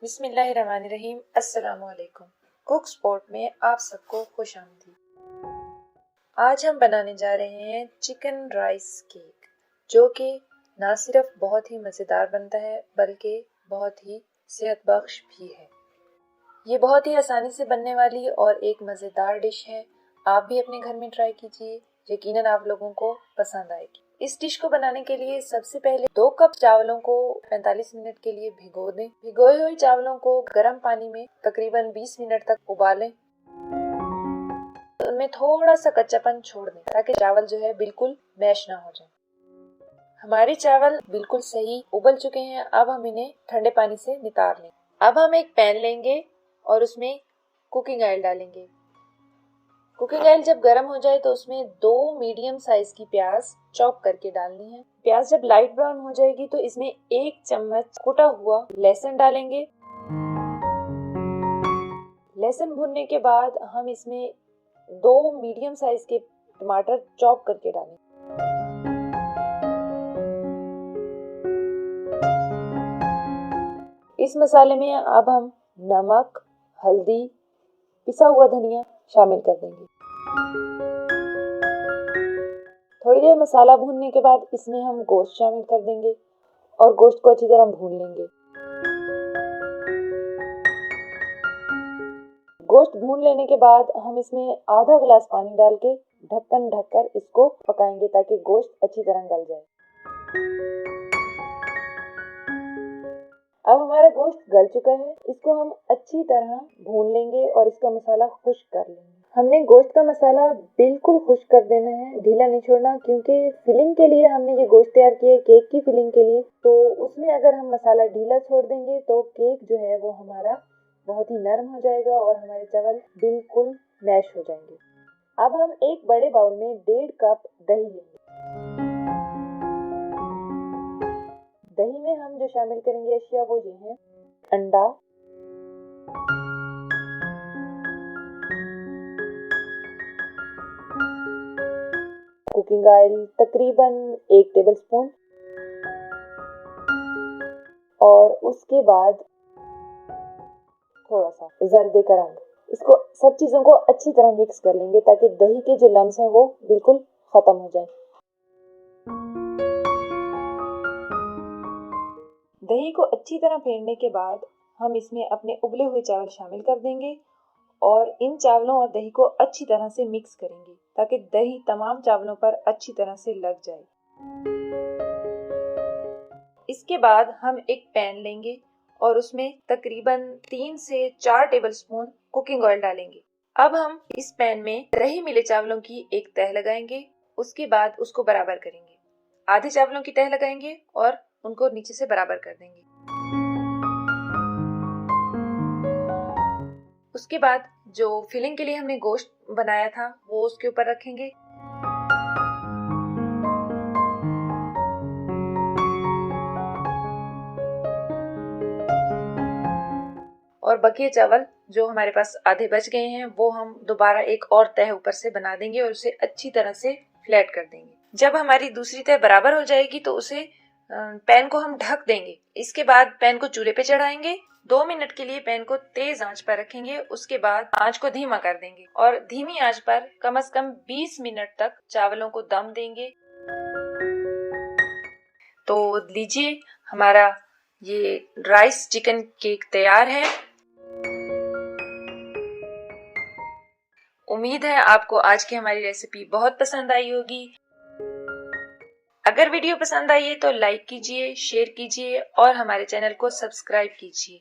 बिस्मिल्लाहिर्रहमानिर्रहीम। अस्सलामुअलैकुम। Cook spot में आप सबको खुश आमदीद। आज हम बनाने जा रहे हैं चिकन राइस केक, जो कि ना सिर्फ बहुत ही मज़ेदार बनता है बल्कि बहुत ही सेहत बख्श भी है। ये बहुत ही आसानी से बनने वाली और एक मज़ेदार डिश है। आप भी अपने घर में ट्राई कीजिए, यकीनन आप लोगों को पसंद आएगी। इस डिश को बनाने के लिए सबसे पहले 2 कप चावलों को 45 मिनट के लिए भिगो दें। भिगोए हुए चावलों को गर्म पानी में तकरीबन 20 मिनट तक उबालें। उनमें थोड़ा सा कच्चापन छोड़ दें ताकि चावल जो है बिल्कुल मैश ना हो जाए। हमारे चावल बिल्कुल सही उबल चुके हैं। अब हम इन्हें ठंडे पानी से नितार लें। अब हम एक पैन लेंगे और उसमें कुकिंग ऑयल डालेंगे। कुकिंग ऑयल जब गर्म हो जाए तो उसमें 2 मीडियम साइज की प्याज चॉप करके डालनी है। प्याज जब लाइट ब्राउन हो जाएगी तो इसमें 1 चम्मच कुटा हुआ लहसुन डालेंगे। लहसुन भुनने के बाद हम इसमें 2 मीडियम साइज के टमाटर चॉप करके डालेंगे। इस मसाले में अब हम नमक, हल्दी, पिसा हुआ धनिया शामिल कर देंगे। थोड़ी देर मसाला भूनने के बाद इसमें हम गोश्त शामिल कर देंगे और गोश्त को अच्छी तरह भून लेंगे। गोश्त भून लेने के बाद हम इसमें आधा गिलास पानी डाल के ढक्कन ढककर इसको पकाएंगे ताकि गोश्त अच्छी तरह गल जाए। अब हमारा गोश्त गल चुका है। इसको हम अच्छी तरह भून लेंगे और इसका मसाला खुश्क कर लेंगे। हमने गोश्त का मसाला बिल्कुल खुश्क कर देना है, ढीला नहीं छोड़ना, क्योंकि फिलिंग के लिए हमने ये गोश्त तैयार किया है, केक की फिलिंग के लिए। तो उसमें अगर हम मसाला ढीला छोड़ देंगे तो केक जो है वो हमारा बहुत ही नरम हो जाएगा और हमारे चावल बिल्कुल मैश हो जाएंगे। अब हम एक बड़े बाउल में 1.5 कप दही लेंगे। दही में हम जो शामिल करेंगे अशिया वो ये हैं: अंडा, कुकिंग ऑयल तकरीबन 1 टेबलस्पून, और उसके बाद थोड़ा सा जर्दे का रंग। इसको सब चीज़ों को अच्छी तरह मिक्स कर लेंगे ताकि दही के जो लम्स हैं वो बिल्कुल ख़त्म हो जाए। दही को अच्छी तरह फेंटने के बाद हम इसमें अपने उबले हुए चावल शामिल कर देंगे और इन चावलों और दही को अच्छी तरह से मिक्स करेंगे ताकि दही तमाम चावलों पर अच्छी तरह से लग जाए। इसके बाद हम एक पैन लेंगे और उसमें तकरीबन 3 से 4 टेबलस्पून कुकिंग ऑयल डालेंगे। अब हम इस पैन में रही मिले चावलों की एक तह लगाएंगे। उसके बाद उसको बराबर करेंगे। आधे चावलों की तह लगाएंगे और उनको नीचे से बराबर कर देंगे। उसके बाद जो फिलिंग के लिए हमने गोश्त बनाया था वो उसके ऊपर रखेंगे। और बकिए चावल जो हमारे पास आधे बच गए हैं वो हम दोबारा एक और तह ऊपर से बना देंगे और उसे अच्छी तरह से फ्लैट कर देंगे। जब हमारी दूसरी तह बराबर हो जाएगी तो उसे पैन को हम ढक देंगे। इसके बाद पैन को चूल्हे पे चढ़ाएंगे। 2 मिनट के लिए पैन को तेज आंच पर रखेंगे। उसके बाद आंच को धीमा कर देंगे और धीमी आंच पर कम से कम 20 मिनट तक चावलों को दम देंगे। तो लीजिए, हमारा ये राइस चिकन केक तैयार है। उम्मीद है आपको आज की हमारी रेसिपी बहुत पसंद आई होगी। अगर वीडियो पसंद आई है तो लाइक कीजिए, शेयर कीजिए और हमारे चैनल को सब्सक्राइब कीजिए।